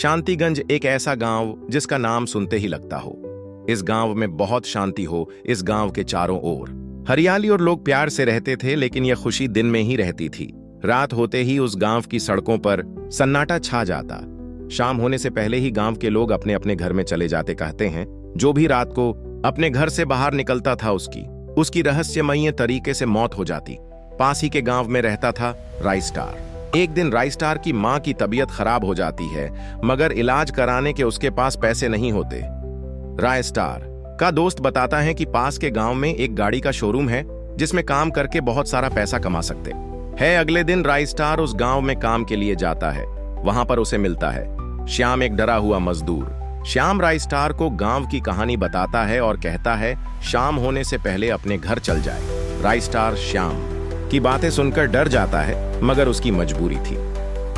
शांतिगंज एक ऐसा गांव जिसका नाम सुनते ही लगता हो इस गांव में बहुत शांति हो। इस गांव के चारों ओर हरियाली और लोग प्यार से रहते थे, लेकिन यह खुशी दिन में ही रहती थी। रात होते ही उस गांव की सड़कों पर सन्नाटा छा जाता। शाम होने से पहले ही गांव के लोग अपने अपने घर में चले जाते। कहते हैं जो भी रात को अपने घर से बाहर निकलता था उसकी रहस्यमयी तरीके से मौत हो जाती। पास ही के गांव में रहता था राइस्टार। एक दिन राइस्टार की मां की तबीयत खराब हो जाती है, मगर इलाज कराने के उसके पास पैसे नहीं होते। राइस्टार का दोस्त बताता है कि पास के गांव में एक गाड़ी का शोरूम है जिसमें काम करके बहुत सारा पैसा कमा सकते हैं। अगले दिन राइस्टार उस गांव में काम के लिए जाता है। वहां पर उसे मिलता है श्याम, एक डरा हुआ मजदूर। श्याम राइस्टार को गांव की कहानी बताता है और कहता है शाम होने से पहले अपने घर चल जाए। राइस्टार श्याम की बातें सुनकर डर जाता है, मगर उसकी मजबूरी थी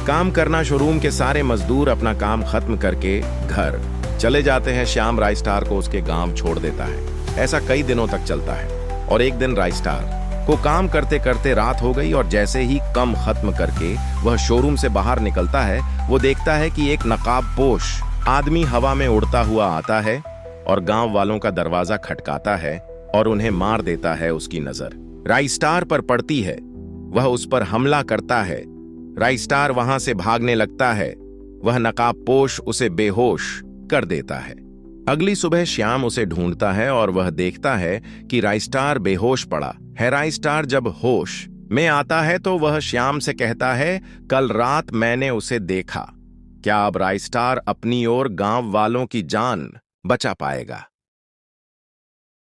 काम करना। शोरूम के सारे मजदूर अपना काम खत्म करके घर चले जाते हैं। श्याम राइस्टार को उसके गांव छोड़ देता है। ऐसा कई दिनों तक चलता है और एक दिन राइस्टार को काम करते करते रात हो गई और जैसे ही काम खत्म करके वह शोरूम से बाहर निकलता है, वो देखता है कि एक नकाबपोश आदमी हवा में उड़ता हुआ आता है और गांव वालों का दरवाजा खटकाता है और उन्हें मार देता है। उसकी नजर राइस्टार पर पड़ती है, वह उस पर हमला करता है। राइस्टार वहां से भागने लगता है। वह नकाबपोश उसे बेहोश कर देता है। अगली सुबह श्याम उसे ढूंढता है और वह देखता है कि राइस्टार बेहोश पड़ा है। राइस्टार जब होश में आता है तो वह श्याम से कहता है कल रात मैंने उसे देखा। क्या अब राइस्टार अपनी और गांव वालों की जान बचा पाएगा?